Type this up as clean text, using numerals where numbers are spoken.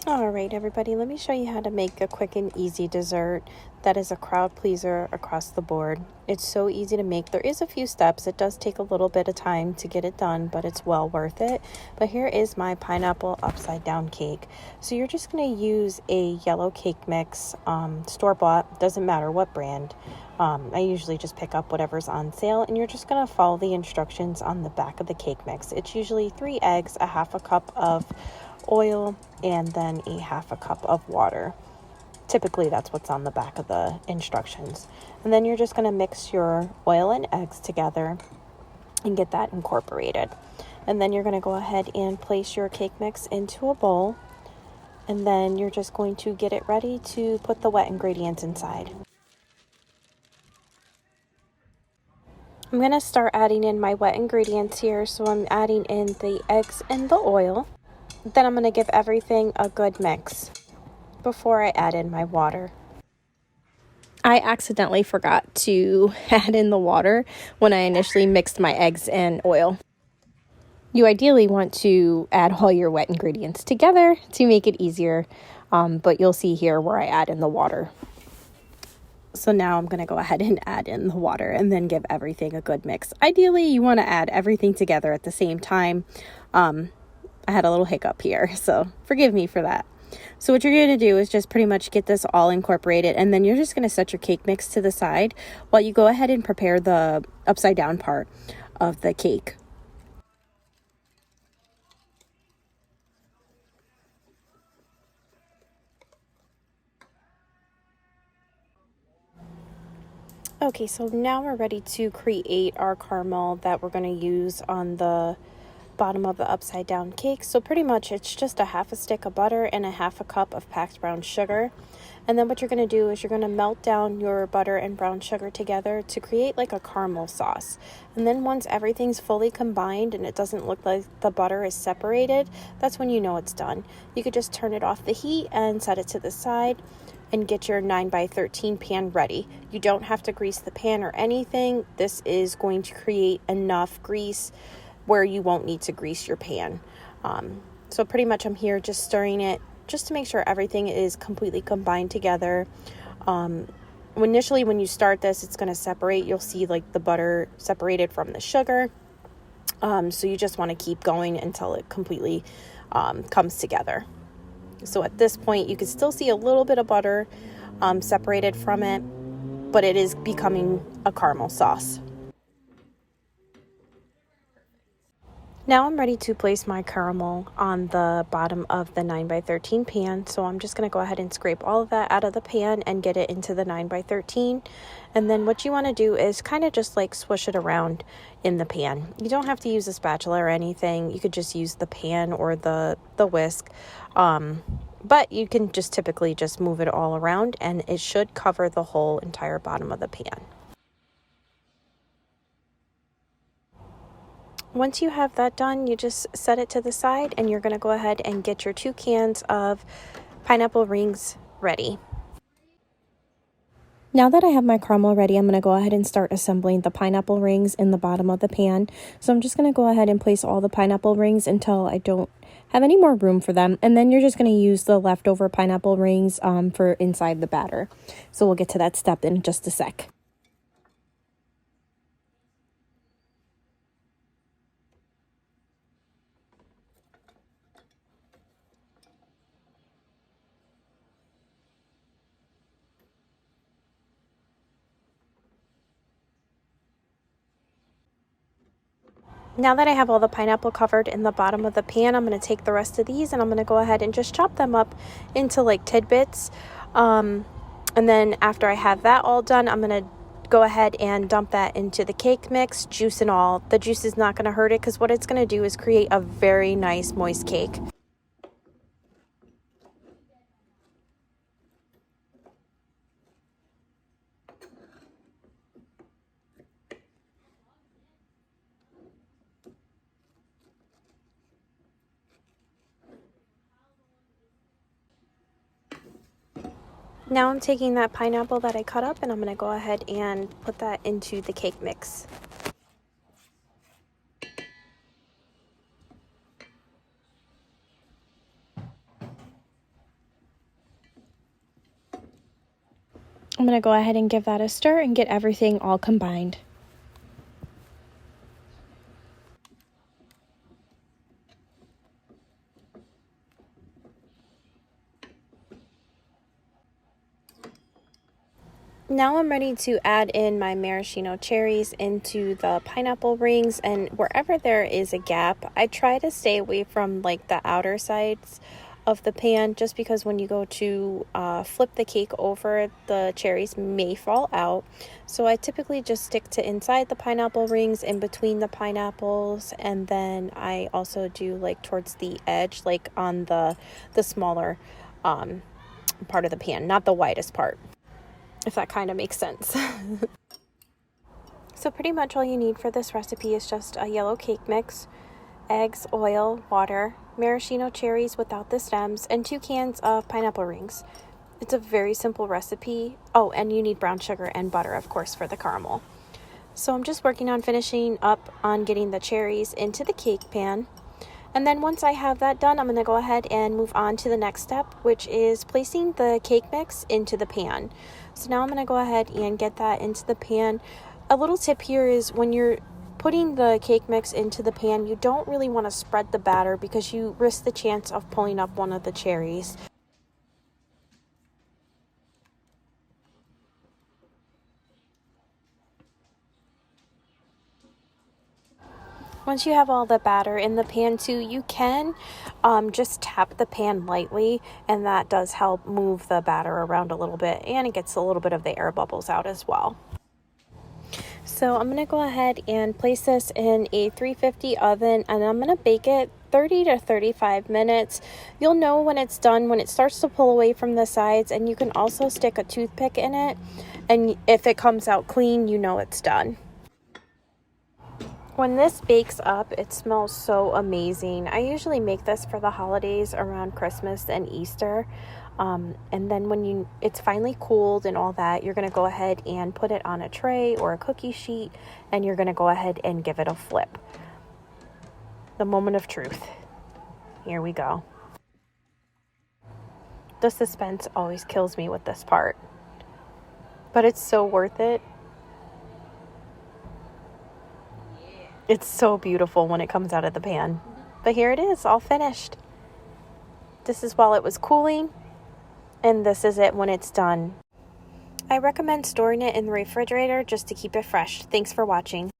All right, everybody, let me show you how to make a quick and easy dessert that is a crowd pleaser across the board. It's so easy to make. There is a few steps. It does take a little bit of time to get it done, but it's well worth it. But here is my pineapple upside down cake. So you're just going to use a yellow cake mix, store-bought, doesn't matter what brand. I usually just pick up whatever's on sale, and you're just going to follow the instructions on the back of the cake mix. It's usually 3 eggs, a half a cup of oil, and then a half a cup of water. Typically that's what's on the back of the instructions. And then you're just going to mix your oil and eggs together and get that incorporated. And then you're going to go ahead and place your cake mix into a bowl, and then you're just going to get it ready to put the wet ingredients inside. I'm going to start adding in my wet ingredients here. So I'm adding in the eggs and the oil. Then I'm going to give everything a good mix before I add in my water. I accidentally forgot to add in the water when I initially mixed my eggs and oil. You ideally want to add all your wet ingredients together to make it easier, but you'll see here where I add in the water. So now I'm going to go ahead and add in the water and then give everything a good mix. Ideally, you want to add everything together at the same time. I had a little hiccup here, so forgive me for that. So what you're going to do is just pretty much get this all incorporated, and then you're just going to set your cake mix to the side while you go ahead and prepare the upside down part of the cake. Okay, so now we're ready to create our caramel that we're going to use on the bottom of the upside down cake. So pretty much it's just a half a stick of butter and a half a cup of packed brown sugar. And then what you're going to do is you're going to melt down your butter and brown sugar together to create like a caramel sauce. And then once everything's fully combined and it doesn't look like the butter is separated, that's when you know it's done. You could just turn it off the heat and set it to the side and get your 9x13 pan ready. You don't have to grease the pan or anything. This is going to create enough grease where you won't need to grease your pan. So pretty much I'm here just stirring it just to make sure everything is completely combined together. Initially when you start this, it's going to separate. You'll see like the butter separated from the sugar. So you just want to keep going until it completely comes together. So at this point you can still see a little bit of butter separated from it, but it is becoming a caramel sauce. Now I'm ready to place my caramel on the bottom of the 9x13 pan. So I'm just going to go ahead and scrape all of that out of the pan and get it into the 9x13. And then what you want to do is kind of just like swish it around in the pan. You don't have to use a spatula or anything. You could just use the pan or the whisk. But you can just typically just move it all around and it should cover the whole entire bottom of the pan. Once you have that done, you just set it to the side and you're going to go ahead and get your 2 cans of pineapple rings ready. Now that I have my caramel ready, I'm going to go ahead and start assembling the pineapple rings in the bottom of the pan. So I'm just going to go ahead and place all the pineapple rings until I don't have any more room for them. And then you're just going to use the leftover pineapple rings for inside the batter. So we'll get to that step in just a sec. Now that I have all the pineapple covered in the bottom of the pan, I'm going to take the rest of these and I'm going to go ahead and just chop them up into like tidbits. And then after I have that all done, I'm going to go ahead and dump that into the cake mix, juice and all. The juice is not going to hurt it because what it's going to do is create a very nice moist cake. Now I'm taking that pineapple that I cut up and I'm going to go ahead and put that into the cake mix. I'm going to go ahead and give that a stir and get everything all combined. Now I'm ready to add in my maraschino cherries into the pineapple rings, and wherever there is a gap, I try to stay away from like the outer sides of the pan, just because when you go to flip the cake over, the cherries may fall out. So I typically just stick to inside the pineapple rings, in between the pineapples, and then I also do like towards the edge, like on the smaller part of the pan, not the widest part, if that kind of makes sense. So pretty much all you need for this recipe is just a yellow cake mix, eggs, oil, water, maraschino cherries without the stems, and 2 cans of pineapple rings. It's a very simple recipe. Oh, and you need brown sugar and butter, of course, for the caramel. So I'm just working on finishing up on getting the cherries into the cake pan. And then once I have that done, I'm going to go ahead and move on to the next step, which is placing the cake mix into the pan. So now I'm going to go ahead and get that into the pan. A little tip here is when you're putting the cake mix into the pan, you don't really want to spread the batter because you risk the chance of pulling up one of the cherries. Once you have all the batter in the pan too, you can just tap the pan lightly, and that does help move the batter around a little bit, and it gets a little bit of the air bubbles out as well. So I'm going to go ahead and place this in a 350 oven, and I'm going to bake it 30 to 35 minutes. You'll know when it's done when it starts to pull away from the sides, and you can also stick a toothpick in it, and if it comes out clean, you know it's done. When this bakes up, it smells so amazing. I usually make this for the holidays around Christmas and Easter. And then when it's finally cooled and all that, you're going to go ahead and put it on a tray or a cookie sheet, and you're going to go ahead and give it a flip. The moment of truth. Here we go. The suspense always kills me with this part, but it's so worth it. It's so beautiful when it comes out of the pan. But here it is, all finished. This is while it was cooling, and this is it when it's done. I recommend storing it in the refrigerator just to keep it fresh. Thanks for watching.